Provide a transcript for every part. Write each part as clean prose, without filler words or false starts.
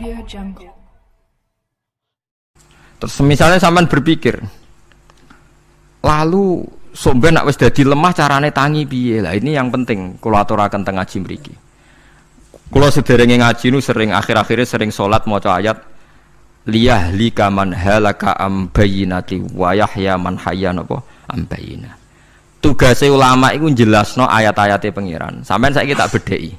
AudioJungle. Terus misalnya sampean berpikir, lalu somben nak wis dadi lemah carane tangi piye? Lah ini yang penting kula aturaken teng ngaji mriki. Kula sederenge ngaji nu sering akhir-akhire sering salat maca ayat liyahlika man halaka am bayyinati wa yahya man hayya napa am bayyinah. Tugase ulama iku jelasno ayat-ayate pangeran. Sampeyan saiki tak bedheki.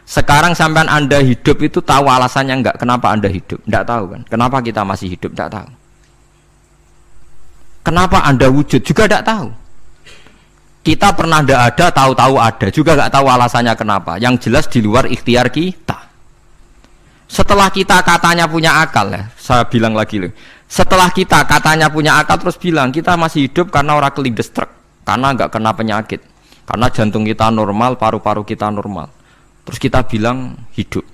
Sekarang sampean Anda hidup itu tahu alasannya enggak? Kenapa Anda hidup? Enggak tahu kan? Kenapa kita masih hidup? Enggak tahu. Kenapa Anda wujud? Juga enggak tahu. Kita pernah enggak ada, tahu-tahu ada. Juga enggak tahu alasannya kenapa. Yang jelas di luar ikhtiar kita. Setelah kita katanya punya akal ya, saya bilang lagi loh. Setelah kita katanya punya akal terus bilang kita masih hidup karena orang kelindes truk, karena enggak kena penyakit, karena jantung kita normal, paru-paru kita normal. Terus kita bilang hidup.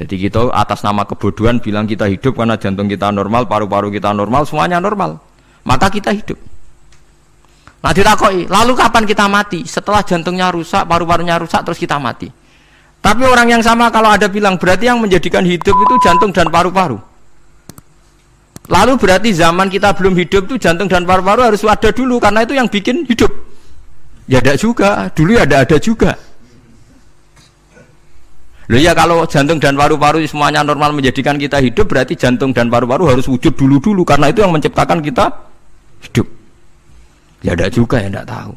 Jadi kita atas nama kebodohan bilang kita hidup karena jantung kita normal, paru-paru kita normal, semuanya normal. Maka kita hidup. Nah ditakoi, lalu kapan kita mati? Setelah jantungnya rusak, paru-parunya rusak, terus kita mati. Tapi orang yang sama kalau ada bilang berarti yang menjadikan hidup itu jantung dan paru-paru. Lalu berarti zaman kita belum hidup itu jantung dan paru-paru harus ada dulu karena itu yang bikin hidup. Ya ada juga, dulu ya ada juga. Loh ya kalau jantung dan paru-paru semuanya normal menjadikan kita hidup berarti jantung dan paru-paru harus wujud dulu karena itu yang menciptakan kita hidup. Ya ada juga ya tidak tahu.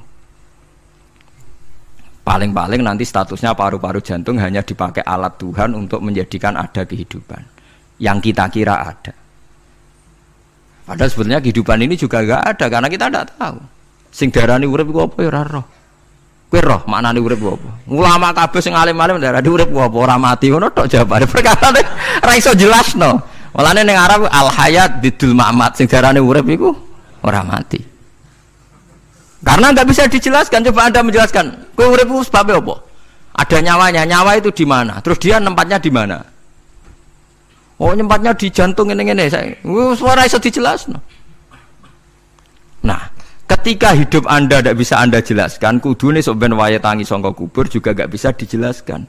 Paling-paling nanti statusnya paru-paru jantung hanya dipakai alat Tuhan untuk menjadikan ada kehidupan yang kita kira ada. Padahal sebetulnya kehidupan ini juga enggak ada karena kita tidak tahu. Sing darani urip iku apa ya ora roh. Kowe roh maknane urip apa? Ulama kabeh sing alim-alim darani urip apa ora mati ngono tok jawabane. Perkarane ora iso jelasno. Mulane ning Arab al hayat bidul ma'mat sing darani urip iku ora mati. Karena enggak bisa dijelaskan, coba Anda menjelaskan. Kowe urip itu sebabnya apa? Ada nyawanya, nyawa itu di mana? Terus dia nempatnya di mana? Oh, nyempatnya di jantung ngene-ngene. Suara iso dijelasno. Nah, ketika hidup Anda tidak bisa Anda jelaskan, kudune sok ben wayahe tangi sangka kubur juga enggak bisa dijelaskan.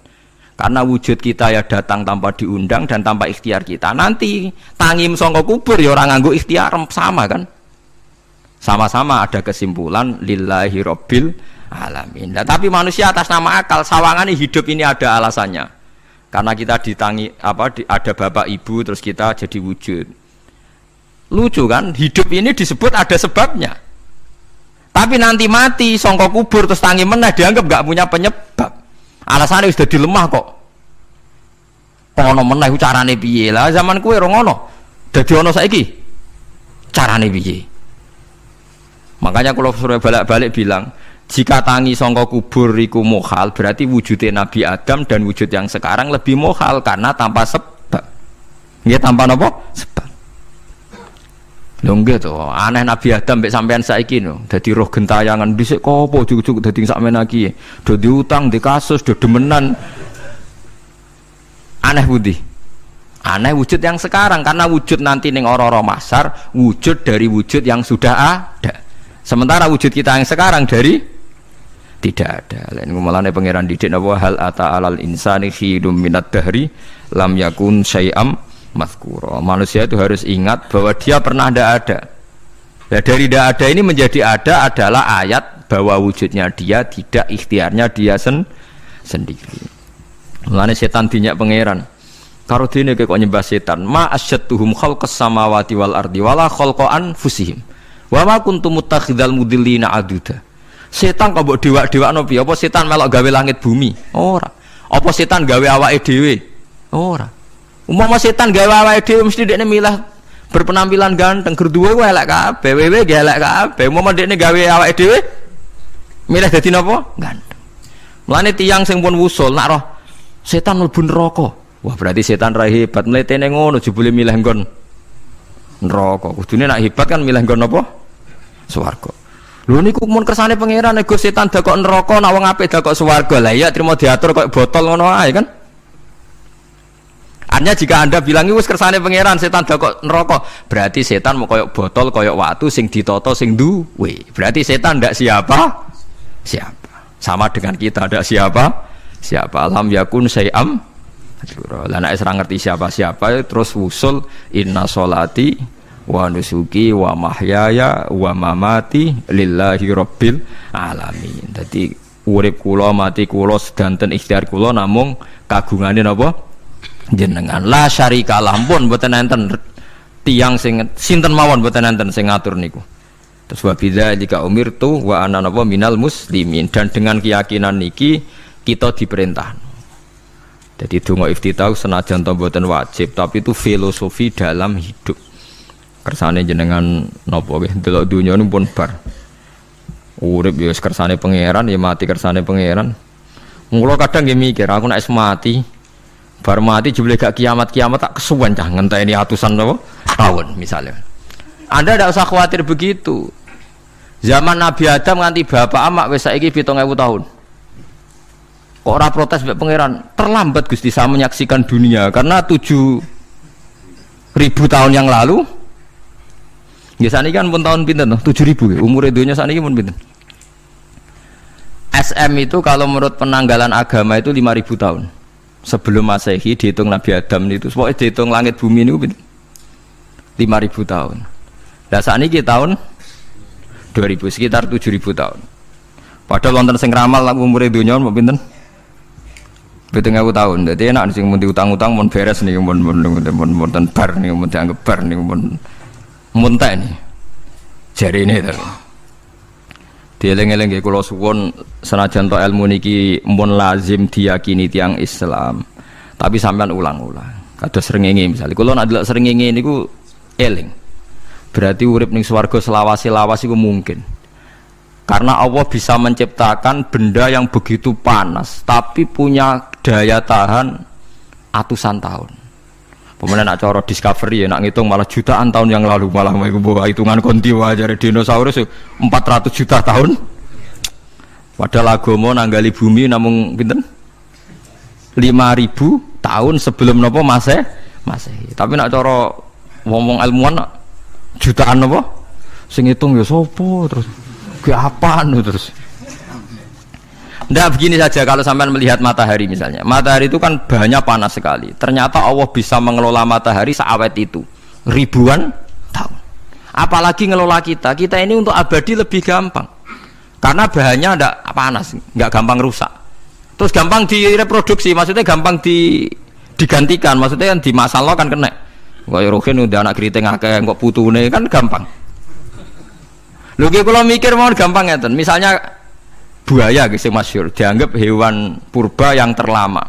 Karena wujud kita ya datang tanpa diundang dan tanpa ikhtiar kita. Nanti tangi sangka kubur ya ora nganggo ikhtiar sama kan? Sama-sama ada kesimpulan lillahi rabbil alamin. Nah, tapi manusia atas nama akal sawangane hidup ini ada alasannya. Karena kita ditangi ada bapak ibu terus kita jadi wujud. Lucu kan? Hidup ini disebut ada sebabnya. Tapi nanti mati sangka kubur terus tangi meneh dianggap enggak punya penyebab. Alasannya wis dadi lemah kok. Ono meneh ku carane piye? Lah zaman kuwe ora ngono. Dadi ono saiki. Carane piye? Makanya kalau suruh balik-balik bilang, jika tangi sangka kubur iku mukhal, berarti wujudnya Nabi Adam dan wujud yang sekarang lebih mukhal karena tanpa sebab. Nggih tanpa napa? Sebab. Lho nggih to, aneh Nabi Adam mek sampean saiki no, dadi roh gentayangan dhisik kok apa juk-juk dadi sakmene iki. Do diutang, di kasus, do demenan. Aneh pundi? Aneh wujud yang sekarang karena wujud nanti ning ora-ora mahsyar wujud dari wujud yang sudah ada. Sementara wujud kita yang sekarang dari tidak ada. Lain ngomongane pangeran didik napa hal ata alal insani khidum minad dahri lam yakun syai'am mazkura. Manusia itu harus ingat bahwa dia pernah tidak ada. Ya, dari tidak ada ini menjadi ada adalah ayat bahwa wujudnya dia tidak ikhtiarnya dia sendiri. Mulane setan dinyak pangeran. Karo dene kok nyembah setan. Ma asyattuhum khalqas samawati wal ardi wala khalqa anfusihim. Wa ma kuntum muttakhidal mudillina aduda. Setan kok mbok dewak-dewakno piye? Apa setan melok gawe langit bumi? Ora. Apa setan gawe awake dhewe? Ora. Umpama setan gawe awake dhewe mesti dekne milah berpenampilan ganteng, gerduwe ku elek kabeh, wewe ge elek kabeh. Umpama dekne gawe awake dhewe milih dadi napa? Ganteng. Mulane tiyang sing pun wusul nak roh setan mlebu neraka. Wah, berarti setan ra hebat, mletene ngono jebule milih nggon neraka. Kudune nak hebat kan milih nggon apa? Swarga. Lho niku mun kersane pangeran nego setan dakok neraka, nak wong apik dakok swarga. Lah iya trimo diatur koyo botol ngono ae kan. Artinya jika Anda bilang wis kersane pangeran setan dakok neraka, berarti setan mau koyo botol, koyo watu sing ditata sing duwe. Berarti setan ndak siapa? Siapa. Sama dengan kita ndak siapa? Siapa. Alam yakun syai'am Lah nek ora ngerti siapa-siapa terus wusul inna sholati wa nusuki wa mahyaya wa mamati lillahi rabbil alamin. Dadi urip kula mati kula sedanten ikhtiar kula namung kagungane napa jenengan. La syarikalah pun mboten enten tiyang sing sinten mawon mboten enten sing ngatur niku. Terus wa bidzalika umirtu wa ana napa minal muslimin, dan dengan keyakinan niki kita diperintah. Jadi donga iftitah senajan to mboten wajib tapi itu filosofi dalam hidup. Kersane jenengan napa nggih delok donya niku pun bar. Urip ya kersane pangeran ya mati kersane pangeran. Mula kadang nggih mikir aku nek mati bar mati jebule gak kiamat-kiamat tak kesuwen cah ngenteni atusan napa tahun misalnya. Anda tidak usah khawatir begitu. Zaman Nabi Adam nganti bapak amak wis saiki 7.000 tahun. Kok ora protes mbek pangeran? Terlambat Gusti saya menyaksikan dunia karena 7.000 tahun yang lalu. Ya saniki kan pun tahun pinten to? 7.000 umure dunia saniki pun pinten? SM itu kalau menurut penanggalan agama itu 5.000 tahun. Sebelum Masehi dihitung Nabi Adam itu, pokoknya dihitung langit bumi ini pinten? 5.000 tahun. Lah sakniki tahun 2000 sekitar 7.000 tahun. Padahal wonten sing ramal umure donya mau pinten? 7.000 tahun. Dadi enak sing mun diutang-utang mun beres niku mun ten bar niku mun dianggep bar niku mun muntek ni. Jarine to. Dieling-eling nggih kula suwun senajan to ilmu niki mun lazim diyakini tiyang Islam. Tapi sampean ulang-ulang. Kados srengenge misalnya kula nek delok srengenge niku eling. Berarti urip ning swarga selawase-lawas itu mungkin. Karena Allah bisa menciptakan benda yang begitu panas tapi punya daya tahan atusan tahun. Pemenang nak cara discovery ya nak ngitung malah jutaan tahun yang lalu, malah bawa hitungan kontiwa dari dinosaurus 400 juta tahun. Padahal agama nanggali bumi namung pinten? 5.000 tahun sebelum napa Masehi. Tapi nak cara ngomong ilmuwan jutaan apa? Sing hitung ya sopo terus ke apaan terus. Ndak begini saja kalau sampean melihat matahari misalnya. Matahari itu kan banyak panas sekali. Ternyata Allah bisa mengelola matahari seawet itu ribuan tahun. Apalagi ngelola kita. Kita ini untuk abadi lebih gampang. Karena bahannya ndak panas, nggak gampang rusak. Terus gampang direproduksi, maksudnya gampang digantikan, maksudnya kan di masa lo kan kena. Kok Rohin udah anak keriting akeh kok putune kan gampang. Lho ki kula mikir mawon gampang ngeten. Misalnya buaya sing masyhur dianggap hewan purba yang terlama.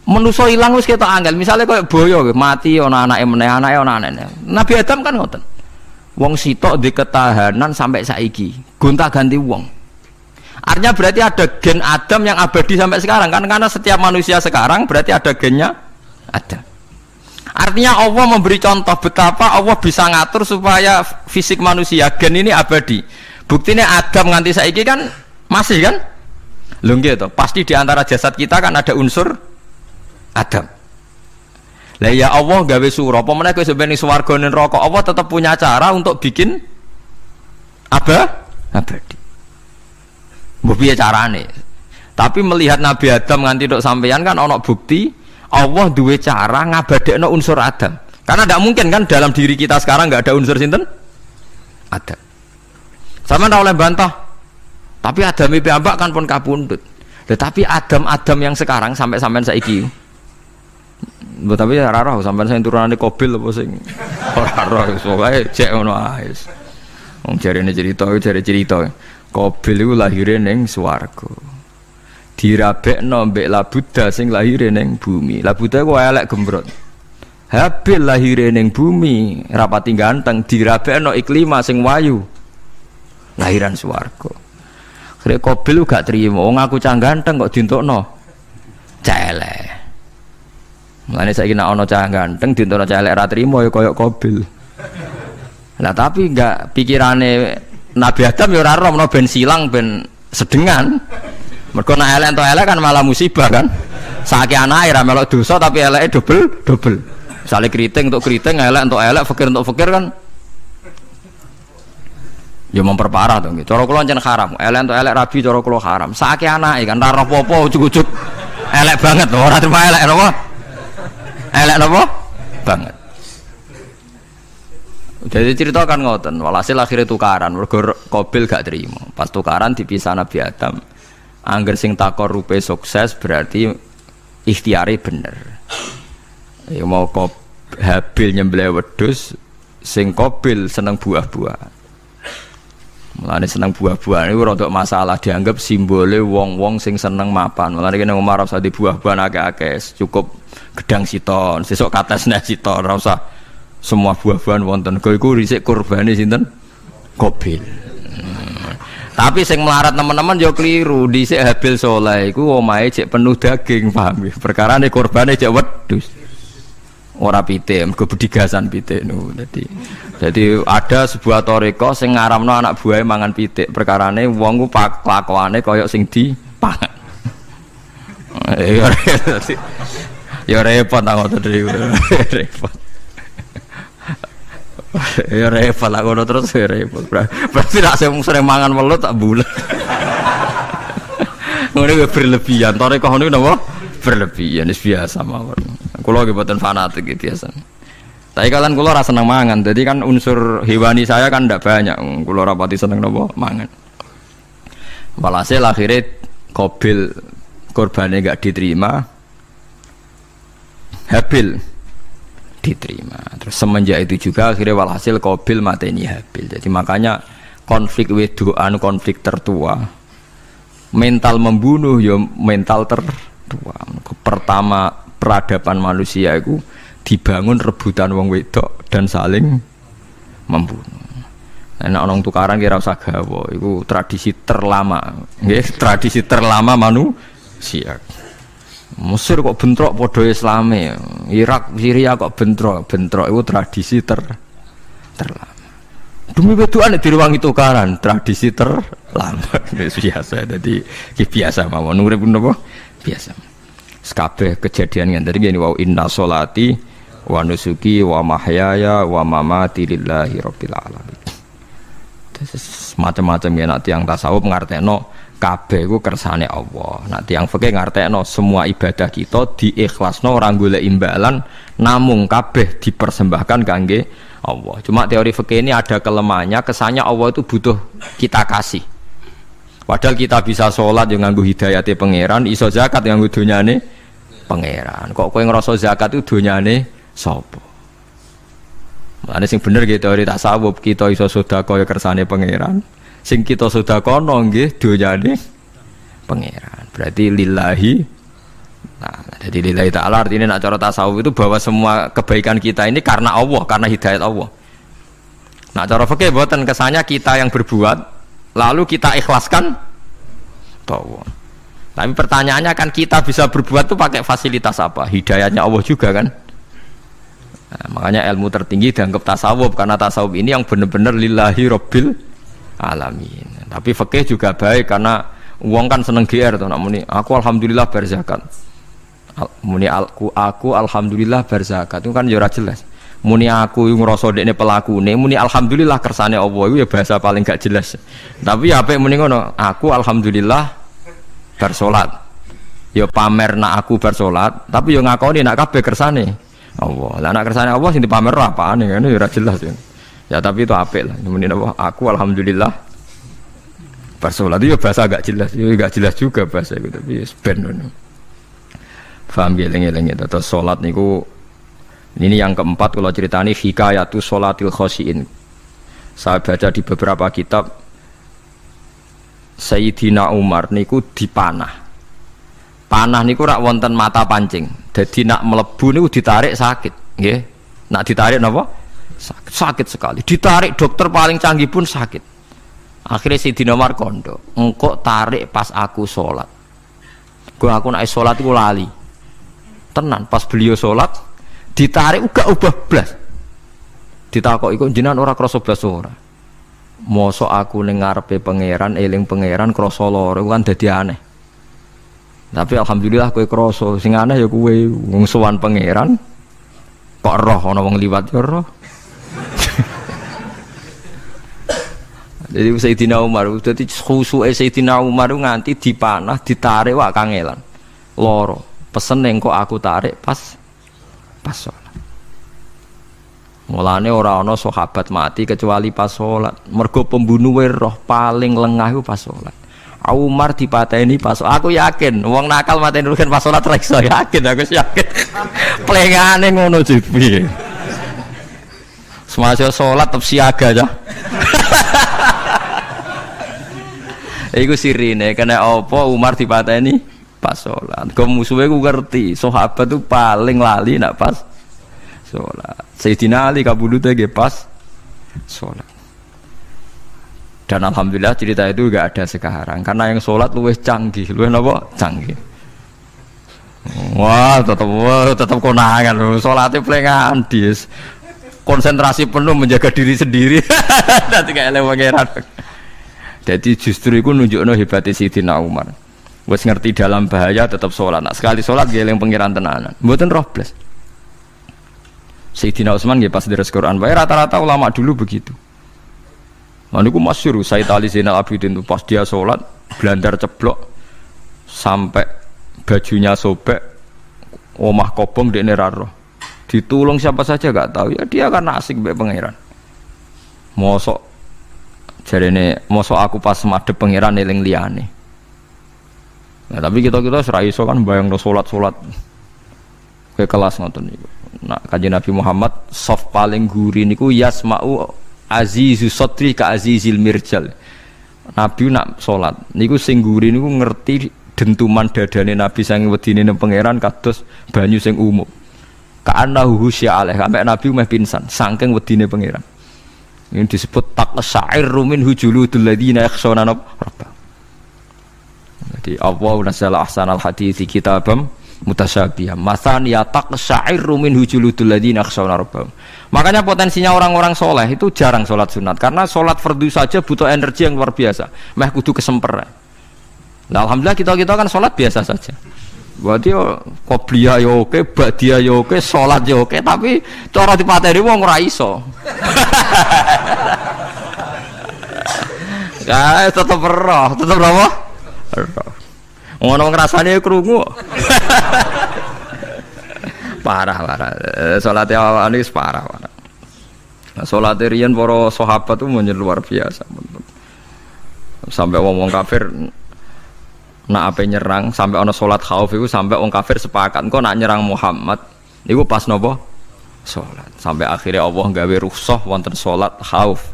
Manusa ilang wis ketok angel. Misale koyo boyo mati ana anake meneh, anake ana anene. Nabi Adam kan ngoten. Wong sitok di ketahanan sampai saiki, gonta-ganti wong. Artinya berarti ada gen Adam yang abadi sampai sekarang kan, karena setiap manusia sekarang berarti ada gennya ada. Artinya Allah memberi contoh betapa Allah bisa ngatur supaya fisik manusia gen ini abadi. Buktinya Adam nganti saiki kan masih kan? Lho nggih to, pasti di antara jasad kita kan ada unsur Adam. Lah ya Allah gawe sura, apa meneh kowe sampeyan swarga ning neraka, Allah tetap punya cara untuk bikin abadi. Mbok piye carane? Tapi melihat Nabi Adam nganti tok sampeyan kan ana bukti Allah duwe cara ngabadekno unsur Adam. Karena tidak mungkin kan dalam diri kita sekarang nggak ada unsur sinten? Adam. Sama ndak oleh bantah. Tapi Adam piyambak kan pun kapundhut. Tetapi Adam yang sekarang sampai sampean saiki. Mbok tapi ora roh sampean sing turunane Qabil apa sing ora roh pokoke cek ngono ae. Wong jarene cerita. Qabil iku lahire ning swarga. Dirabekno mbek Labuda sing lahire ning bumi. Labuda ku elek gembrot. Habil lahire ning bumi, rapati ganteng, dirabekno Iklima sing wayu. Lahiran swarga. Akhire Qabil gak trimo, wong aku cah ganteng kok dientukno cah elek. Mulane saiki nek ana cah ganteng dientukno cah elek ra trimo ya kaya Qabil. Lah tapi enggak pikirane Nabi Adam ya ora roh ben silang ben sedengan. Mergo nek elek entuk elek kan malah musibah kan. Saiki anake ra melok dosa tapi eleke double. Misale keriting untuk keriting, elek untuk elek, fakir untuk fakir kan ya memperparah to nggih. Cara kula pancen haram. Elek untuk elek rabi cara kula haram. Saiki anake kan ora apa-apa ujug-ujug elek banget lho, ora terima elek napa? Elek napa? Banget. Jadi cerita kan ngoten, walhasil akhirnya tukaran, mergo Qabil gak terima. Pas tukaran dipisah Nabi Adam. Angger sing takor rupe sukses berarti ikhtiare bener. Ya mau Habil nyembelih wedhus, sing Qabil seneng buah-buahan. Mulane seneng buah-buahan iku rada masalah, dianggap simbole wong-wong sing seneng mapan. Mulane kene Umar ora usah di buah-buahan akeh-akeh, cukup gedang siton, sesuk katesne siton, ora usah semua buah-buahan wonten. Iku risik kurbane sinten? Qabil. Tapi sing melarat teman-teman yo keliru, dhisik Habil saleh iku omahe cek penuh daging, paham ya? Perkarane kurbane cek wedhus. Ora pitik, mergo bedigasan pitik niku. Dadi ada sebuah toriko sing ngaramno anak buahe mangan pitik. Perkarane wong ku kelakuane kaya sing dipangan. Ya repot ta ngoten niku. Repot. Ya repot lah ngono terus ya repot. Berarti nek sering mangan welut tak bulet. Ngono berlebihan. Toriko niku napa? Berlebihan wis biasa mawon. Kula nggih mboten fanatik iki biasa. Tapi kalian kula ora seneng mangan. Jadi kan unsur hewani saya kan ndak banyak. Kula ora pati seneng napa mangan. Walhasil akhirnya Qabil korbannya enggak diterima. Habil diterima. Terus semenjak itu juga akhirnya walhasil Qabil mateni Habil. Jadi makanya konflik wedoan, konflik tertua, mental membunuh ya mental tertua. Pertama peradaban manusia itu dibangun rebutan wong wedok dan saling membunuh. Nek ana tukaran kira usah gawa, iku tradisi terlama, nggih, tradisi terlama manusia. Mesir kok bentrok padha Islame, Irak, Syria kok bentrok iku tradisi terlama. Demi wedokan direwangi tukaran, tradisi terlama. Biasa, jadi biasa mawon urip napa? Biasa. Sekabeh kejadian ngene iki wa inna sholati wa nusuki wa mahyaya wa mamati lillahi rabbil alamin. Macam-macam ya nak tiyang tasawuf ngartekno kabeh iku kersane Allah. Nak tiyang fikih ngartekno semua ibadah kita diikhlasno ora golek imbalan namung kabeh dipersembahkan kangge Allah. Cuma teori fikih ini ada kelemahannya, kesannya Allah itu butuh kita kasih. Padahal kita bisa sholat yang nganggo hidayate pangeran, iso zakat yang nganggo donyane pangeran. Kok kowe ngrasa zakat itu donyane sapa? Mane sing bener nggih teori tasawuf, kita iso sedekah ya kersane pangeran. Sing kita sedekahno nggih donyane pangeran. Berarti lillahi. Nah, jadi lillahi ta'ala artinya nak cara tasawuf itu bahwa semua kebaikan kita ini karena Allah, karena hidayat Allah. Nah, cara fikih mboten kesannya kita yang berbuat lalu kita ikhlaskan Allah. Tapi pertanyaannya kan kita bisa berbuat itu pakai fasilitas apa? Hidayatnya Allah juga kan? Nah, makanya ilmu tertinggi dianggap tasawuf karena tasawuf ini yang benar-benar lillahi rabbil alamin. Tapi fikih juga baik karena uang kan seneng GR tuh, namuni aku alhamdulillah berzakat. Muni aku alhamdulillah berzakat itu kan ya ora jelas. Muni aku ngrasa dekne pelakune, muni alhamdulillah kersane Allah itu ya bahasa paling gak jelas. Tapi ya apik muni ngono, aku alhamdulillah bersolat. Ya pamer nak aku bersolat, tapi ya ngakoni nak kabeh kersane Allah. Lah nak kersane Allah sing dipamer apane kan ya ora jelas ya. Ya tapi itu apik lah. Muni apa? Aku alhamdulillah bersolat itu ya bahasa gak jelas. Ya gak jelas juga bahasa itu tapi ben ngono. Faham geleng-geleng itu. Terus sholat niku ini yang keempat kalau ceritani hikayatu sholatil khosyiin. Saya baca di beberapa kitab Sayyidina Umar niku dipanah. Panah niku rak wonten mata pancing. Jadi nak melebu niku ditarik sakit, nggih. Nak ditarik napa? Sakit sekali. Ditarik dokter paling canggih pun sakit. Akhirnya Sayyidina Umar kondo, engkau tarik pas aku sholat. Aku nak sholat iku lali. Tenan pas beliau sholat ditarik uga ubah blas. Ditakok iku jenengan ora krasa blas ora. Mosok aku ning ngarepe pangeran eling pangeran krasa lara kan dadi aneh. Tapi alhamdulillah kowe krasa sing aneh ya kowe wong sowan pangeran kok roh ana wong liwat ya roh. Jadi Sayyidina Umar dadi khusuke Sayyidina Umar nganti dipanah ditarik wak kangelan. loro. Pesen ning kok aku tarik pas salat. Mulane ora ana sahabat mati kecuali pas salat. Mergo pembunuhe roh paling lengah iku pas salat. Umar dipateni pas aku yakin wong nakal mateni rugen pas salat ra iso yakin aku yakin. Plengane ngono piye. Semasa salat tetep siaga aja. Iku sirine kena apa Umar dipateni pas salat. Kok musuhe ku ngerti, sahabat tuh paling lali nak pas salat. Sayyidina Ali kabudute ge pas salat. Dan alhamdulillah cerita itu enggak ada sekarang karena yang salat luwih canggih, luwih napa? Canggih. Wah, tetap konangan lho. Salate plengan dis. Konsentrasi penuh menjaga diri sendiri. Dadi gak eleh pangeran. Jadi justru itu nunjukno hebatnya Sayyidina Umar. Wes ngerti dalam bahaya tetap sholat. Nah, sekali sholat dia yang pengiran tenanan. Mboten roh blas. Sayyidina Utsman nggih pas deres Quran wae rata-rata ulama dulu begitu. Maniku masyhur Sayyid Ali Zainal Abidin itu pas dia sholat blandar ceblok sampai bajunya sobek, omah kobong dekne ra roh. Ditulung siapa saja gak tahu ya dia karena asik mbek pangeran. Mosok jarene mosok aku pas madhep pangeran eling liyane. Nah, tapi kita ora iso kan bayangno salat-salat ke kelas ngoten niku. Nah, Kanjeng Nabi Muhammad soft paling guri niku yasma'u azizu sotri ka azizil mirjal. Nabi nak salat niku sing guri niku ngerti dentuman dadane Nabi saking wedine nang pangeran kados banyu sing umum. Ka'annahu husya alaih sampai Nabi meh pingsan saking wedine pangeran. Ini disebut taqsa'irru min hujuludul ladzina yakhshawna rabbah. Jadi Allah nazzala ahsanal hadithi kitabam mutasyabihan. Masan ya taqsa'irru min hujuludul ladzina yakhshawna rabbah. Makanya potensinya orang-orang soleh itu jarang sholat sunat karena sholat fardu saja butuh energi yang luar biasa. Meh kudu kesemper. Nah, alhamdulillah kita kan sholat biasa saja. Berarti qobliyah ya oke, ba'diyah ya oke, sholat ya oke, tapi cara dipateni wong ora iso. Ya tetep roh, tetep apa? Ngono ngrasane krungu. Parah. Salate awane wis parah. Salate riyen para sahabat itu luar biasa. Sampai wong kafir nak ape nyerang sampai ana salat khauf iku sampai wong kafir sepakat engko nak nyerang Muhammad niku pas napa salat sampai akhirnya Allah gawe rukhsah wonten salat khauf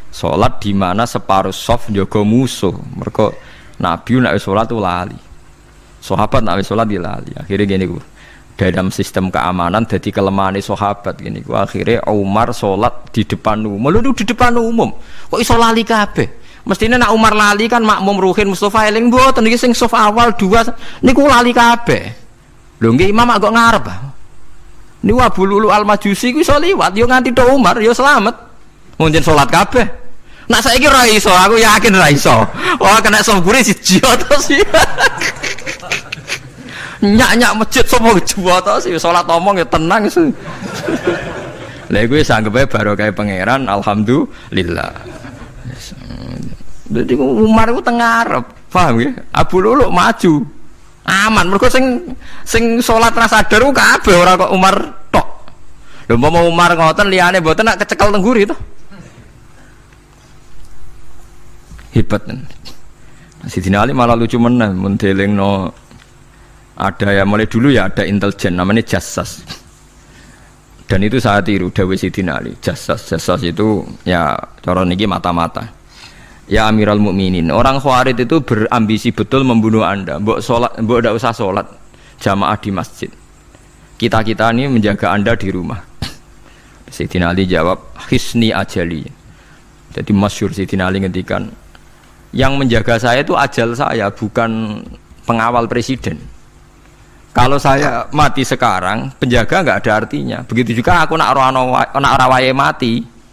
salat di mana separuh saf njaga musuh mergo Nabi nek salat lali sahabat nek salat lali akhirnya gini ku dalam sistem keamanan jadi kelemahane sahabat gini ku akhirnya Umar salat di depan umum di depan umum kok iso lali kabeh. Mestinya nak Umar lali kan makmum ruhin Mustafa eling mboten iki sing saf awal dua niku lali kabeh. Lho nggih imam kok ngarep. Niku Abu Lulu Al-Majusi ku iso liwat yo nganti tok Umar yo slamet. Munjen salat kabeh. Nak saiki ra iso, aku yakin ra iso. Wah kena saf gure siji to sih. Nyak-nyak masjid sapa jua to sih salat omong ya tenang sih. Lha iku wis anggepe barokah pangeran alhamdulillah. Jadi Umar itu tengah Arab, paham ya? Abu Lulu maju, aman. Mereka sing sholat rasa sadar kabeh ora kok Umar tok. Lho mau Umar ngoten liyane mboten nak kecekel tengguri to. Hebat kan. Sidina Ali malah lucu menan mun delingno ada ya mulai dulu ya ada intelijen namanya Jassas. Dan itu saya tiru dawuh Sidina Ali. Jassas itu ya cara niki mata-mata. Ya Amirul Mukminin, orang Khawarij itu berambisi betul membunuh Anda. Mbok ndak usah sholat jamaah di masjid. Kita ini menjaga Anda di rumah. Sayyidina Ali jawab, hisni ajali. Jadi masyhur Sayyidina Ali ngendikan, yang menjaga saya itu ajal saya, bukan pengawal presiden. Kalau saya mati sekarang, penjaga nggak ada artinya. Begitu juga aku nak ora wae mati.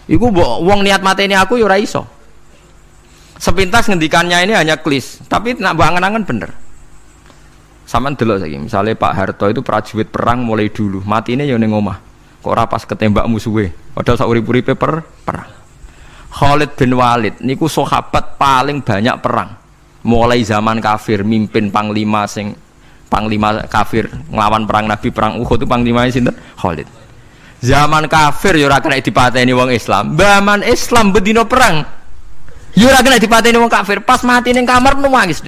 Iku wong niat mateni aku ya ora iso. Sepintas ngendikannya ini hanya klis, tapi nak bangen-angen bener. Sampeyan delok saiki, misale Pak Harto itu prajurit perang mulai dulu, matine ya ning omah. Kok ora pas ketembak musuhe, padahal sak urip-uripe perang. Khalid bin Walid niku sahabat paling banyak perang. Mulai zaman kafir mimpin panglima kafir nglawan perang Nabi perang Uhud itu panglimanya sinten? Khalid. Zaman kafir ya ora kena dipateni wong Islam. Zaman Islam bedino perang ya ora kena dipateni wong kafir. Pas mati ning kamar nangis.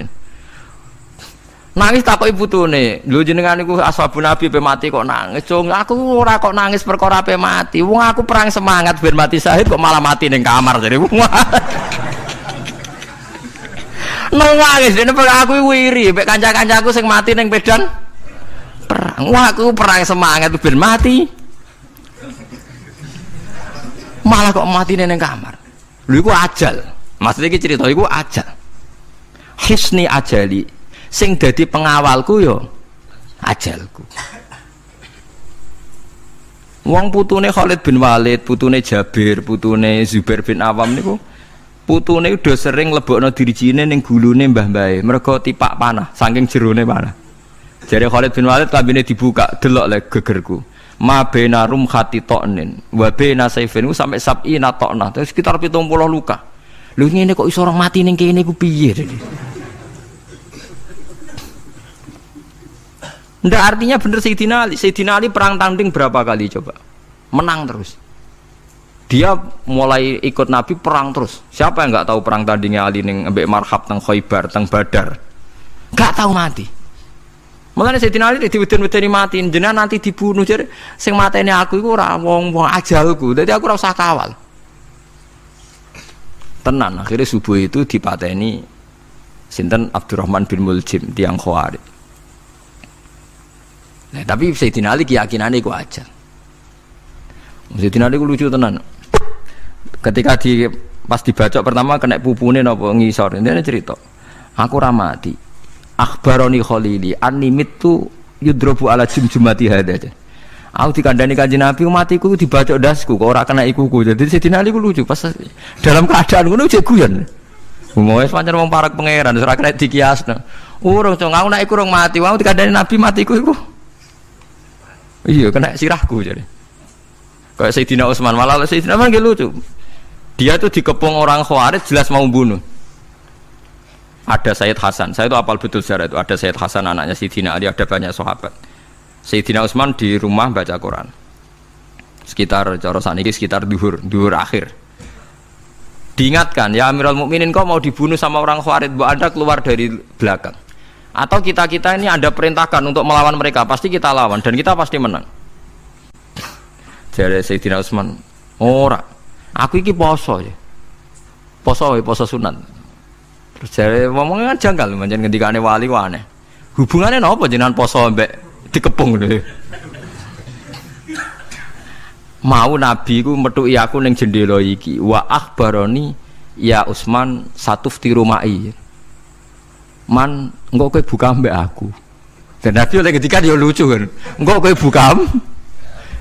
Nangis takoki putune, lho jenengan niku ashabun Nabi pe mati kok nangis. Cung, aku ora kok nangis perkara pe mati. Wong aku perang semangat ben mati syahid kok malah mati ning kamar jare. Nangis dene aku wiri mek kanca-kancaku sing mati ning medan perang. Wah, aku perang semangat ben mati. Malah kok mati ning kamar. Lho iku ajal. Maksudnya iki cerita iku ajal. Hisni ajali. Sing dadi pengawalku yo ajalku. Wong putune Khalid bin Walid, putune Jabir, putune Zubair bin Awam niku putune udah sering lebokno dirijine ning gulune mbah-mbahe mergo tipak panah saking jerone panah. Jare Khalid bin Walid kabine dibuka, delok le gegerku. Ma bena rum khati to'nin wa bena saifin sampai sab'ina to'nah. Terus sekitar 70 luka. Lho ngene kok iso orang mati ning kene ku piye? Ndak artinya bener Sayyidina Ali. Sayyidina Ali perang tanding berapa kali coba? Menang terus. Dia mulai ikut Nabi perang terus. Siapa yang nggak tahu perang tandingnya Ali ning ambek Marhab teng Khaibar teng Badar? Nggak tahu mati. Mulane Sayyidina Ali diweden-wedeni mati, jenengan nanti dibunuh jare sing mateni aku iku ora wong-wong ajalku. Dadi aku ora usah kawal. Tenan akhirnya subuh itu dipateni sinten Abdurrahman bin Muljim tiang Khawarij. Nah, tapi Sayyidina Ali keyakinannya itu aja. Sayyidina Ali itu lucu tenan. Ketika pas dibaca pertama kena pupune napa ngisor. Ini cerita. Aku ramati. Akhbaroni Khalili annimitu yudrobu ala jumjumati hada. Aku dikandani Kanjeng Nabi matiku dibacok dasku kok ora kena ikuku. Jadi Sayyidina Ali ku lucu pas dalam keadaan ngono jek guyon. Wong pancen wong parek pangeran ora kena dikiasno. Urung cong aku nek iku urung mati, wong dikandani Nabi matiku iku. Iya kena sirahku jadi. Kayak Sayyidina Utsman malah Sayyidina Utsman lucu. Dia tuh dikepung orang Khawarij jelas mau bunuh. Ada Sayyid Hasan, saya itu apal betul sejarah itu. Ada Sayyid Hasan anaknya Sayyidina Ali, ada banyak sahabat. Sayyidina Utsman di rumah baca Quran. Sekitar cara saniki sekitar duhur akhir. Diingatkan, ya Amirul Mukminin kau mau dibunuh sama orang Khawarij, Bu Anda keluar dari belakang. Atau kita ini ada perintahkan untuk melawan mereka, pasti kita lawan dan kita pasti menang. Jadi Sayyidina Utsman, ora, aku iki poso ya, poso sunat. Terus jadi ngomongnya kan janggal, macam ngendikane wali ku aneh. Hubungannya apa jenengan poso mbek dikepung lho. Mau Nabi ku metuki aku ning jendela iki, wa akhbaroni ya Utsman satufti rumai. Man, engkau kowe buka mbak aku. Dan Nabi oleh ketika dia lucu kan, engkau kowe buka.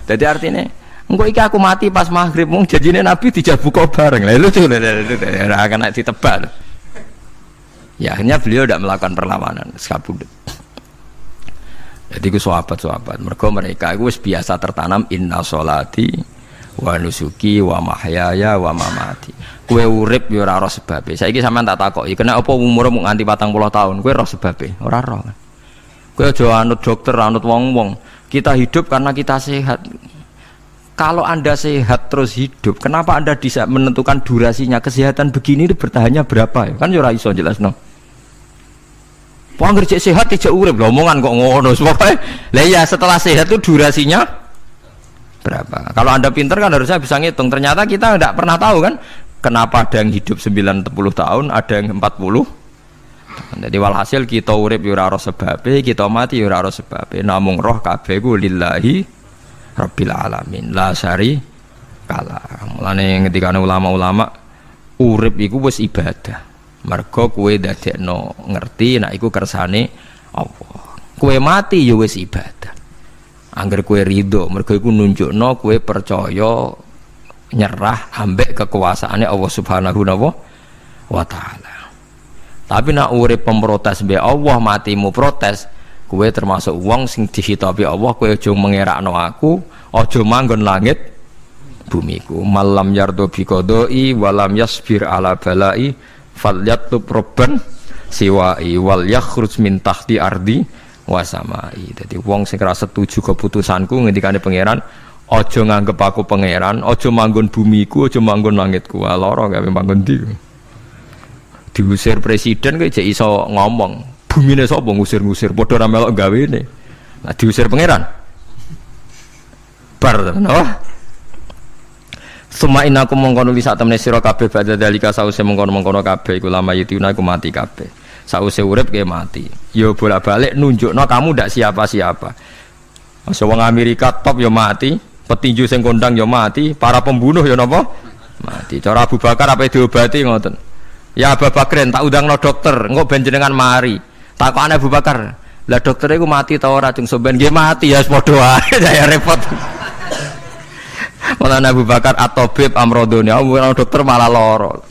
Jadi artinya, engkau iki aku mati pas maghrib, mung janjine Nabi dijak buka bareng. Lah lucu, akan nak ditebal. Ya akhirnya beliau tidak melakukan perlawanan, sekabudut. Jadi ku sahabat-sahabat, mereka itu biasa tertanam inna sholati wa nusuki wa mahyaya wa mamati. Kue urip yo ora roh sebabe. Saiki sampean tak takoki, kena apa umur mung nganti 40 tahun? Kue roh sebabe? Ora roh. Kue aja anut dokter, anut wong-wong. Kita hidup karena kita sehat. Kalau Anda sehat terus hidup, kenapa Anda bisa menentukan durasinya? Kesehatan begini bertahannya berapa ya? Kan yo ora iso jelasno. Wong kerja sehat tidak urip, omongan kok ngono. Pokoke lah ya setelah sehat itu durasinya berapa? Kalau Anda pintar kan harusnya bisa ngitung. Ternyata kita tidak pernah tahu kan. Kenapa ada yang hidup 90 tahun, ada yang 40. Jadi walhasil kita urip yo ora ora sebabe, kita mati yo ora ora sebabe. Namung roh kabeh ku lillahi rabbil alamin. La syari kala. Mulane ngendikane ulama-ulama urip iku wis ibadah. Mergo kowe dadekno ngerti nek iku kersane Allah. Kowe mati yo wis ibadah. Angger kowe ridho, mergo iku nunjukno kowe percaya nyerah ambek kekuasaannya Allah Subhanahu wa taala. Tapi nak urip pemprotes be Allah, matimu protes, kowe termasuk wong sing dihitabi Allah, kowe aja mengerakno aku, aja manggon langit bumiku. Malam yardo bi qadai walam yasbir ala balai falyatlub robban siwai wal yakhruj min tahti ardi wa samai. Dadi wong sing ora setuju keputusanku ngendikane pangeran, aja nganggep aku pangeran, aja manggon bumiku, aja manggon langitku. Lara gawe manggon ndi. Diusir presiden kok jek iso ngomong. Bumine sapa ngusir-ngusir padha ra melok gawene. Nah diusir pangeran. Bar napa? Suma inaku mongkon nulis sak temne sira kabeh badha dalika sause mongkon-mongkon kabeh iku lama yutuna iku mati kabeh. Sause urip ke mati. Yo bolak-balik nunjukno kamu ndak siapa-siapa. Masa wong Amerika top yo mati, petinju sing kondang yo mati, para pembunuh yo napa? Mati. Cara Abu Bakar apa diobati ngoten. Ya Abu Bakar tak undangno dokter, engko ben jenengan mari. Takokane Abu Bakar, lah dokter iku mati ta ora cung sampean nggih mati ya padha wae saya repot. Malah Abu Bakar at-tabib amrodone, dokter malah loro.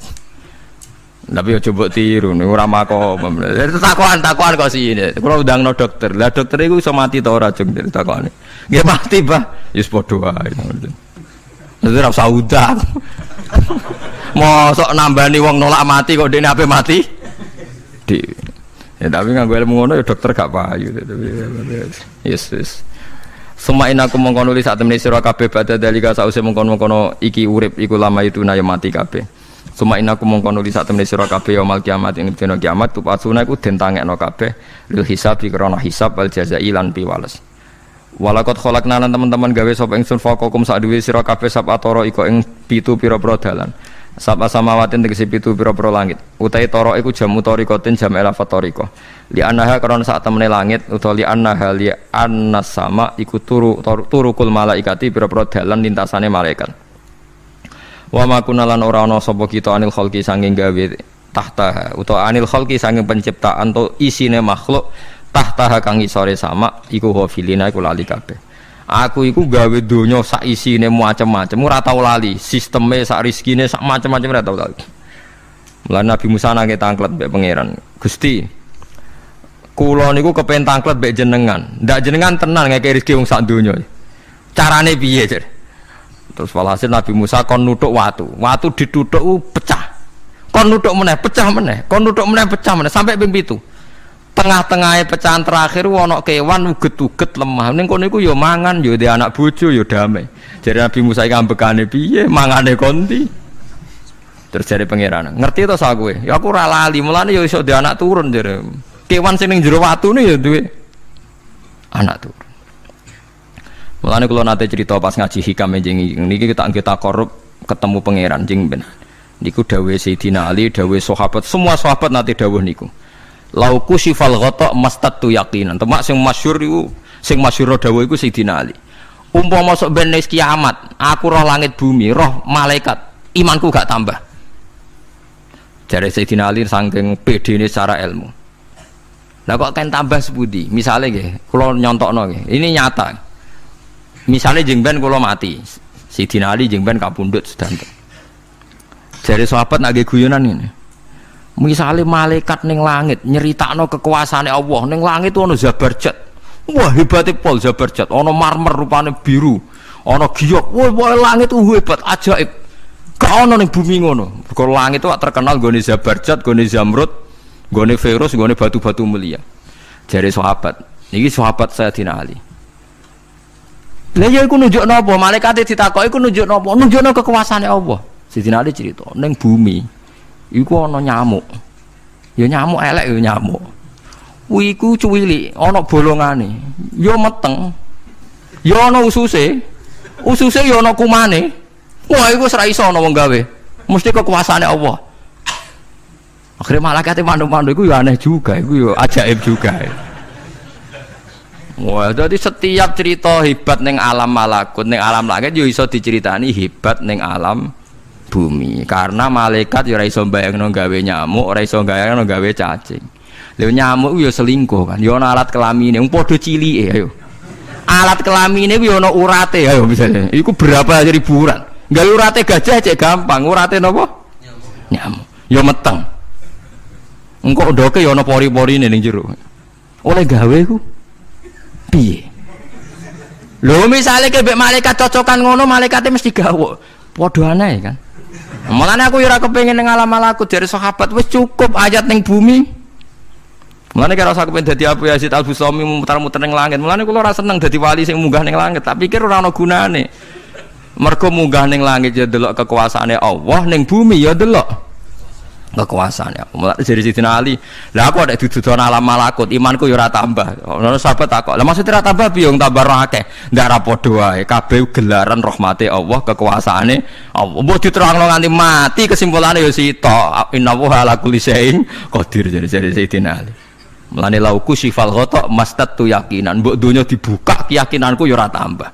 Tapi yo coba tiru niku ora makom. Takokan kok sini. Kula undangno dokter. Lah dokter iku iso mati ta ora cung takokane. Nggih mati, Pak. Ya padha wae. Dadi ora usah udang. Mosok nambani wong nolak mati kok dene ape mati? Ya tapi nganggo ilmu ngono ya dokter gak payu. Yes. Semain aku mengkono nulis sak temene sira kabeh badha dalika sause mengkono-mengkono iki urip iku lama itu na ya mati kabeh. Semain aku mengkono nulis sak temene sira kabeh yaumul kiamat ing dina kiamat tupasuna iku den tangekno kabeh lil hisab krana hisab wal jazai lan piwales. Walakot kholakna lan teman-teman gawe sapa ingsun faqakum sak duwe sira kabeh sab atoro iko ing 7 pira-pira dalan. Sab samawatin tegese 7 pira-pira langit. Utahe toro iku jam utarikotin jam elafat tariko. Li annaha karena sak temene langit utawa li annaha li annas sama iku turukul malaikati pira-pira dalan lintasane malaikat. Wa ma kunalan ora ana sapa kita anil khalqi sanging gawe tahta utawa anil khalqi sanging penciptaan to isine makhluk tahta kang isore sama iku hafilina iku lali kabeh. Aku iku gawe donya sak isine macam-macam ora tau lali, sisteme sak rezekine sak macam-macam ora tau lali. Mulane Nabi Musa nangke tangklet mbek pangeran. Gusti, kula niku kepen tangklet mbek jenengan. Ndak jenengan tenan ngeke rezeki wong sak donya. Carane piye, Jar? Terus walhasil Nabi Musa kon nuthuk watu. Watu dituthuk pecah. Kon nuthuk meneh, pecah meneh. Kon nuthuk meneh, pecah meneh sampai ping 7. Tengah-tengahnya pecahan terakhir ana kewan uget-uget lemah. Ning kono iku ya mangan, ya di anak bojo ya damai. Jadi Nabi Musa iki ambekane piye? Mangane konti. Terus jare pangeran, ngerti to sak kowe? Ya aku ora lali, mulane ya iso di anak turun jare. Kewan sing ning jero watune ya duwe anak turun. Mulane kula nate cerita pas ngaji hikam jeneng niki kita korup ketemu pangeran jeng ben. Niku dawuhe Sayyidina Ali, dawuhe sahabat, semua sahabat nate dawuh niku. Lauku sifal ghata mastatu yaqinan. Temak sing masyhur iku sing masyhur dawuh iku Sayyidina Ali. Umpama sok ben kiamat, aku roh langit bumi, roh malaikat, imanku gak tambah. Jare Sayyidina Ali saking pedene secara ilmu. Lah kok kan tambah sepundi? Misale nggih, kula nyontokno nggih. Ini nyata. Misale jeng ben kula mati. Sayyidina Ali jeng ben kapundhut sedanten. Jare sahabat nak nggih guyonan ngene. Misalnya malaikat ning langit nyeritakno kekuasaane Allah ning langit ana Zabarjat. Wah hebate pol Zabarjat, ana marmer rupane biru, ana giok. Wah langit hebat ajaib. Gak ana ning bumi ngono. Mergo langit itu terkenal gone Zabarjat, gone Zamrud, gone Virus, gone batu-batu mulia. Jare sahabat, niki sahabat Sayyidina Ali. Lah ya iku nunjukno apa? Malaikate ditakoki iku nunjukno apa? Nunjukno kekuasaane Allah. Sayyidina Ali cerita ning bumi iku ana nyamuk. Ya nyamuk elek ya nyamuk. Kuwi iku cuwili, ana bolongane. Ya meteng. Ya ana ususe. Ususe ya ana kumane. Wah iku wis ra iso ana wong gawe. Mesti kekuasaane Allah. Akhire malaikate mandu-mandu iku ya aneh juga, iku ya ajaib juga. Wah, jadi setiap cerita hebat ning alam malakut, ning alam langit ya iso diceritani hebat ning alam bumi, karena malaikat ya ora iso mbayangno gawe nyamuk, ora iso mbayangno gawe cacing. Lha nyamuk ya selingkuh kan, ya ana alat kelamine, wong padha cilike ayo. Alat kelamine ku ya ana urate ayo misalnya. Iku berapa ribuan. Gawe urate gajah cek gampang, urate napa? Nyamuk. Ya meteng. Engko ndoke ya ana pori-porine ning jero. Oleh gawe ku piye? Lho misale ke mbek malaikat cocokan ngono, malaikate mesti gawe. Padha aneh kan. Mulane aku ora kepengin ning alam malakut dari sahabat wis cukup ayat ning bumi Mulane kira usah kepen dadi Abu Yazid Al-Bustami muter-muter ning langit. Mulane kula ora seneng dadi wali sing munggah ning langit, tak pikir ora ana gunane. Mergo munggah ning langit ya delok kekuasaane Allah, ning bumi ya delok kekuasaane. Mulane jadi Sidina Ali, lah aku ada dududan alam malakut, imanku ya ora tambah. Ono sahabat takok, "Lah maksud ora tambah piye wong tambah ora akeh?" Ndak ra padha wae, kabeh gelaran rahmate Allah, kekuasaane Allah. Mbok diterangno nganti mati kesimpulane ya sitok. Innallaha ala kulli syai'in qadir jadi Sidina Ali. Mulane lauku sifal ghata mastatu yakinan, mbok donya dibuka keyakinanku ya ora tambah.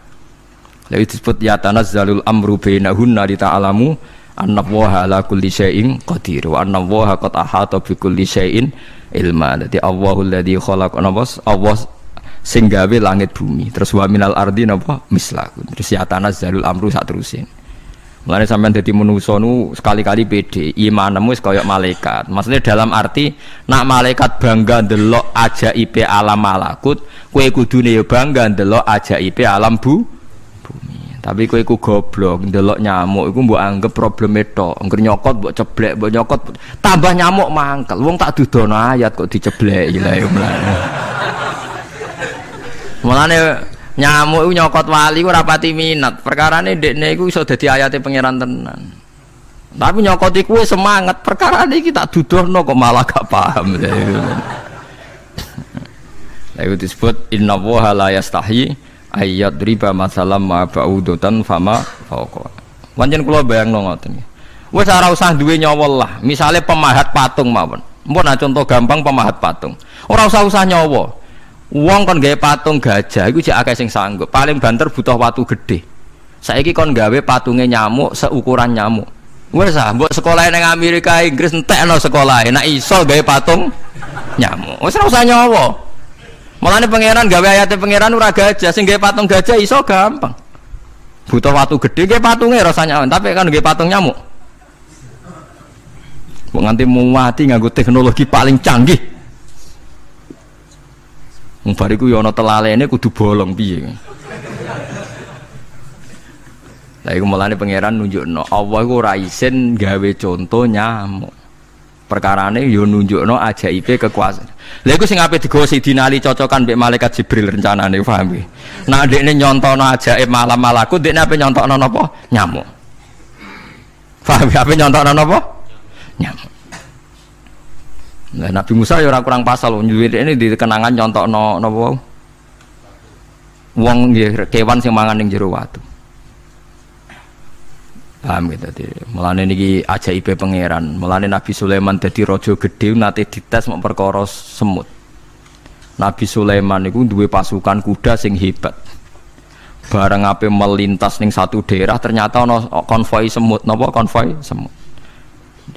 Lha disebut ya tanazzalul amru bainahunna li ta'lamu annallaha ala kulli syai'in qadir wa annallaha qad ahata bi kulli syai'in ilma. Dadi Allahul ladzi khalaqa nabas Allah sing gawe langit bumi. Terus wa minal ardi napa mislahun. Terus ya tanazzalul amru sak terusin. Mulane sampean dadi manusa nu sekali-kali pede, imanmu wis kaya malaikat. Maksudnya dalam arti nak malaikat bangga ndelok ajaibe alam malakut, kowe kudune ya bangga ndelok ajaibe alam bumi. Tapi kowe iku goblok, ndelok nyamuk iku mbok anggap probleme tok. Engger nyokot mbok ceblek, mbok nyokot tambah nyamuk mangkel. Wong tak dudono ayat kok dicebleki lha ya mulane. Mulane nyamuk iku nyokot wali ora pati minat. Perkarane ndekne iku iso dadi ayate pangeran tenan. Tapi nyokot iku semangat, perkarane iki tak dudono kok malah gak paham. Lha itu disebut innallaha la yastahi ayat riba masalam ma ba'udatan fama fauqa. Pancen kula bayangno ngoten. Wis ora usah duwe nyawa lah. Misale pemahat patung mawon. Mpun contoh gampang pemahat patung. Ora usah nyawa. Wong kon gawe patung gajah iku jek akeh sing sanggup. Paling banter butuh watu gede. Saiki kon gawe patunge nyamuk seukuran nyamuk. Wis ah mbok sekolah ning Amerika Inggris entekno sekolah. Nek iso gawe patung nyamuk. Wis ora usah nyawa. Mulane pangeran gawe ayate pangeran ora gajah, sing gawe patung gajah iso gampang. Butuh watu gede gawe patunge rasa nyaman, tapi kan gawe patung nyamuk. Kok nganti mati nganggo teknologi paling canggih. Wong bariku ya ana telalene kudu bolong piye. Lah iku mulane pangeran nunjukno Allah iku ora isin gawe conto nyamuk. Perkarane yo nunjukno ajaibe kekuasaan. Lha iku sing ape digawa Sidina Ali cocokan mbek malaikat Jibril rencanane paham iki. Nek ndekne nyontono ajaib malam malakut, ndekne ape nyontokno napa? Nyamuk. Paham ape nyontokno napa? Nyamuk. Nah, Nabi Musa ya ora kurang pasal ini di kenangan nyontokno napa? Wong nggih kewan sing mangan ning jero watu. Paham gitu tadi. Mulane niki ajaibe pangeran. Mulane Nabi Sulaiman dadi raja gedhe nate dites mok perkara semut. Nabi Sulaiman niku duwe pasukan kuda sing hebat. Bareng ape melintas ning satu daerah ternyata ana konvoi semut. Napa konvoi semut?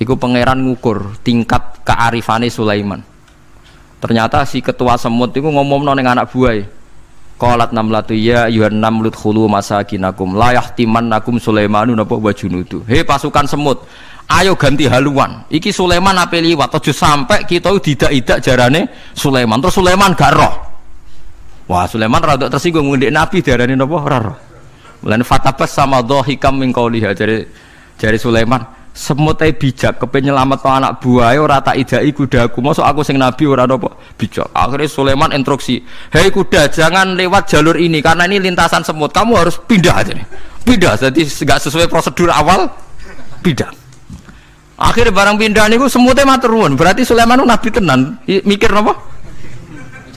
Iku pangeran ngukur tingkat kearifane Sulaiman. Ternyata si ketua semut iku ngomongno ning anak buahe. Qalat namlatu ya ayyuhan namlut khulu masakinakum la yahtimannakum Sulaimanu napa wa junudu. He pasukan semut, ayo ganti haluan. Iki Sulaiman ape liwat aja sampai kita didak-idak jarane Sulaiman. Terus Sulaiman gak roh. Wah, Sulaiman rada tersinggung ngendek Nabi diarani napa ora roh. Mulane fatabas sama dhahikam min qauliha jare Sulaiman semut bijak kepen nyelametno anak buahe ora tak idai kudaku mosok aku sing nabi ora napa bijak. Akhirnya Sulaiman instruksi, hei kuda jangan lewat jalur ini karena ini lintasan semut, kamu harus pindah aja nih. Pindah, jadi enggak sesuai prosedur awal pindah. Akhirnya barang pindah niku semutnya matur nuwun, berarti Sulaiman nabi tenan mikir napa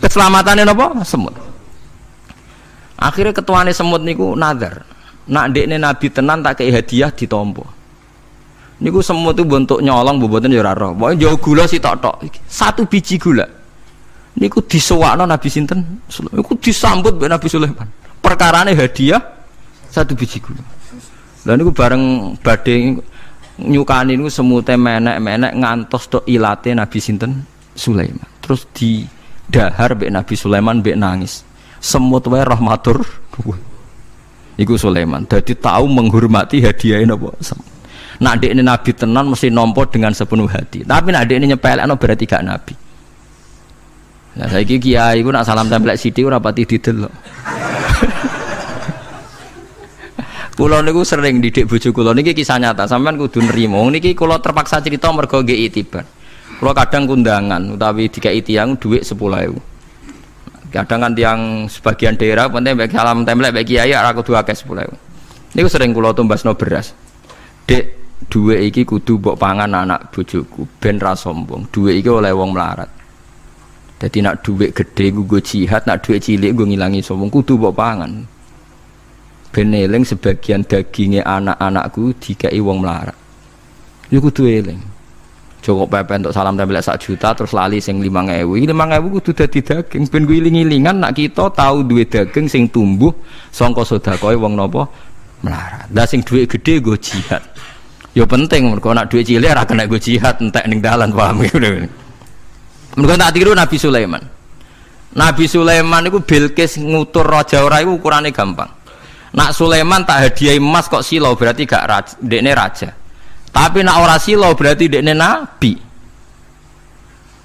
keselamatannya napa semut. Akhirnya ketuane semut niku nazar nak ndekne nabi tenan tak kei hadiah ditampa. Niku semut itu bentuk nyolong boboten ya ora roh. Pokoke jauh gula sitok-tok iki. Satu biji gula. Niku disewakno Nabi sinten? Niku disambut mbek Nabi Sulaiman. Perkarane hadiah satu biji gula. Lah niku bareng badhe nyukani niku semute menek-menek ngantos tok ilate Nabi sinten? Sulaiman. Terus didahar mbek Nabi Sulaiman mbek nangis. Semut wae rahmatur. Iku Sulaiman. Dadi tahu menghormati hadiahe napa? Nak dekne nabi tenan mesti nampa dengan sepenuh hati. Tapi nak dekne nyepelekno berarti gak nabi. Nah saiki kiai iku nak salam tempel sithik ora pati didelok. Kula niku sering didik bojo kula niki kisah nyata, sampean kudu nrimo. Niki kula terpaksa cerita mergo nggih itibar. Kalau kadang kundangan utawi dikai tiyang dhuwit 10.000. Kadang kan tiang sebagian daerah penting bagi salam template bagi kiai ora kudu akeh 10.000. Niku sering kula tumbasno beras. Dek, dhuwit iki kudu mbok pangan anak bojoku ben ra sombong. Dhuwit iki oleh wong melarat. Dadi nak dhuwit gedhe nggo jihad, nak dhuwit cilik nggo ngilangi sombong kudu mbok pangan. Ben eling sebagian daginge anak-anakku dikai wong melarat. Iku kudu eling. Joko pepe untuk salam tempel 1 juta terus lali sing 5.000. 5.000 kudu dadi daging ben iling-ilingan nak kita tahu duwe daging sing tumbuh sangka sedekahe wong napa melarat. Lah sing dhuwit gedhe nggo jihad. Ya penting mergo nak dhuwit cilik ora kena nggo jihad entek ning dalan paham ngene. Mergo tak tiru Nabi Sulaiman. Nabi Sulaiman iku Bilqis ngutur raja ora iku ukurane gampang. Nak Sulaiman tak hadiah emas kok silo berarti gak dekne raja. Tapi nak ora silo berarti dekne nabi.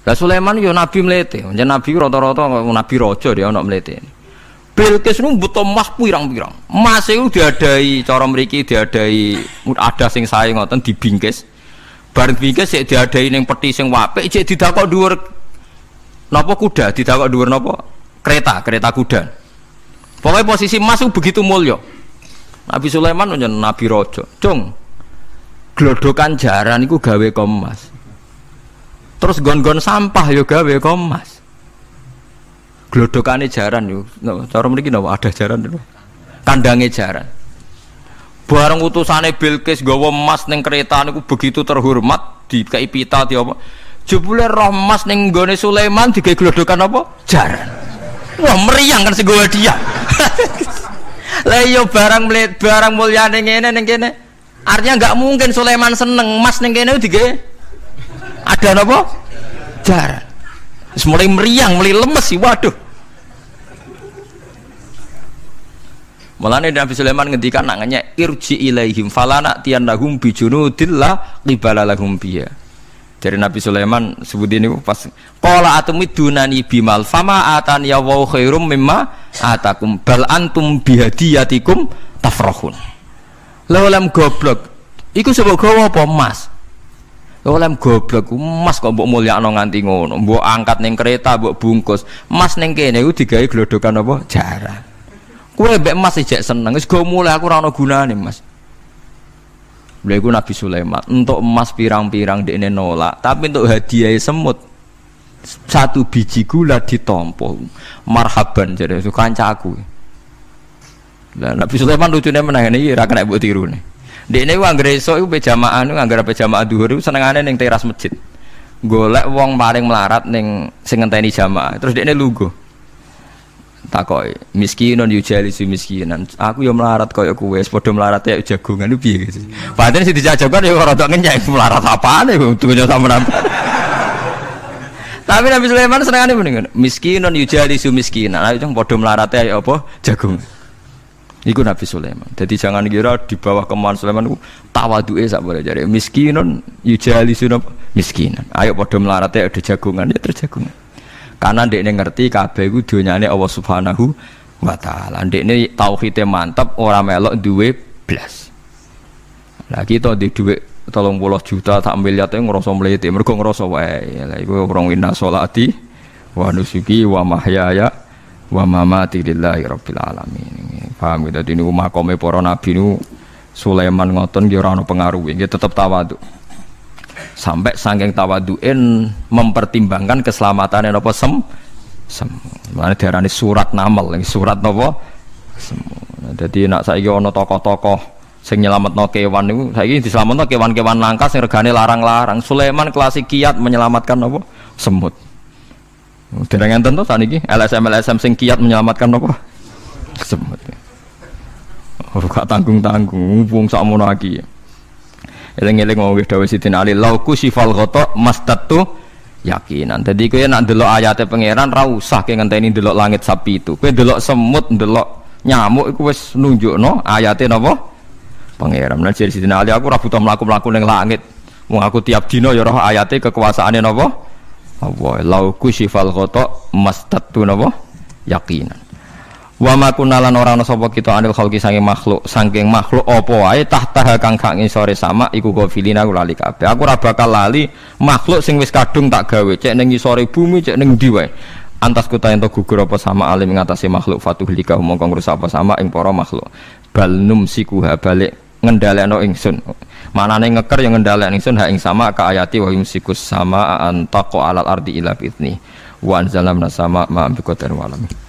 Lah Sulaiman yo nabi mlete, jeneng nabi rata-rata nabi raja dia ana mlete. Bilqis nu mbutuh emas pirang-pirang. Emas iku diadai cara mriki diadai ada sing sae ngoten dibingkis. Bar bingkis sik diadai ning peti sing apik sik didakok dhuwur napa kuda, didakok dhuwur napa kereta kuda. Pokoknya posisi emas itu begitu mulya. Nabi Sulaiman njen nabi raja. Cung. Glodokan jaran iku gawe emas. Terus gon-gon sampah yo gawe emas. Glodokane jaran yo. Cara mriki napa ada jaran lho. Kandange jaran. Bareng utusane Bilqis gawa emas ning kereta niku begitu terhormat dikai pita di apa. Jebule roh emas ning gone Sulaiman digawe glodokan apa? Jaran. Wah meriang kan sing gawe dia. Lah yo barang mulyane ngene ning kene. Artinya enggak mungkin Sulaiman seneng emas ning kene digawe ada napa? Jaran. Wis mulai meriang, mulai lemes sih, waduh. Mulane Nabi Sulaiman ngendikan nangane irji ilaihim falana tiyanahum bijunudillah qibala lahum biya. Dari Nabi Sulaiman sebut ini pas qala atumidunani bimal fama atani ya wa khairum mimma atakum bal antum bihadiyatikum tafrahun. Lha goblok iku sebab gawa apa emas? Lha goblok emas kok mbok mulyakno nganti ngono, mbok angkat ning kereta mbok bungkus. Emas ning kene iku digawe glodokan apa? Jaran. Kowe mbek emas ijek seneng wis go mulih aku ora ana gunane emas. Lha iku Nabi Sulaiman untuk emas pirang-pirang dekne nolak, tapi untuk hadiah semut 1 biji gula ditampa. Marhaban jare kancaku. Lah Nabi Sulaiman lucune meneh iki ora kena mbok tirune. Dekne ku anggere esuk iku pejamaah niku anggere pejamaah zuhur iku senengane ning teras masjid. Golek wong paling melarat ning sing ngenteni jamaah. Terus dekne lungguh. Takoki, miskinun yujalisu miskinan. Aku ya melarat kaya kowe, padha melarat ya jagongan ku piye gitu. Padahal sing dijajokan ya rada ngenyek melarat apane dunya sampean. Tapi Nabi Sulaiman senengane mendingan miskinun yujalisu miskinan. Ayo padha melarat ya apa jagongan. Iku Nabi Sulaiman. Jadi jangan kira di bawah kemauan Sulaiman itu tawaduke sak boleh jare. Miskinun yujalisun miskinan. Ayo padha melarate ada jagongan ya terjagongan. Karena ndekne ngerti kabeh iku donyane Allah Subhanahu wa taala. Ndekne tauhide mantep ora melok duwe blas. Lah kita di dhuwit 30 juta tak miliar e ngrasa mlete mergo ngrasa wae. Lah iku wong inna sholati wa nusuki wa mahyaya wa mamati lillahi rabbil alamin. Paham gitu niku makome para nabi niku Sulaiman ngoten nggih ora ana pengaruhe nggih tetep tawadhu. Sampai saking tawadhuin mempertimbangkan keselamatan napa Mane diarani surat namal, surat napa semu. Dadi nek saiki ana tokoh-tokoh sing nyelametno kewan niku saiki diselametno kewan-kewan langka sing regane larang-larang. Sulaiman klasik kiat menyelamatkan napa semut. Dereng enten to saniki LSM sing kiat menyelamatkan napa semut. Ora tanggung-tanggung wong sakmono iki. Eling-eling wong dawuh Sidin Ali lauku sifal ghata mastatu yakinan. Dadi kowe nek ndelok ayate pangeran ra usah ke ngenteni ndelok langit sapi itu. Kowe ndelok semut, ndelok nyamuk iku wis nunjukno ayate napa pangeran. Nek jare Sidin Ali aku ora butuh mlaku-mlaku ning langit. Wong aku tiap dina ya roh ayate kekuasaane napa Allah. Lauku sifal ghata mastatu napa yakinan. Wa ma kunalan ora ana sapa kita anil khalqi saking makhluk apa wae tahta kang gak ngisore sama iku gofilina aku lali kabeh. Aku ora bakal lali makhluk sing wis kadung tak gawe cek ning ngisore bumi cek ning ndi wae. Antas kuta ento gugur apa sama alim ngatasi makhluk fatuhlika mongko ngrusak apa sama ing para makhluk. Bal numsikuha balik ngendhalekno ingsun. Manane ngeker yang ngendhalekno ingsun ha ing sama ka ayati wa yumsikus sama antaqo alal ardi ila fitni. Wa anzalna sama ma bi qadar walam.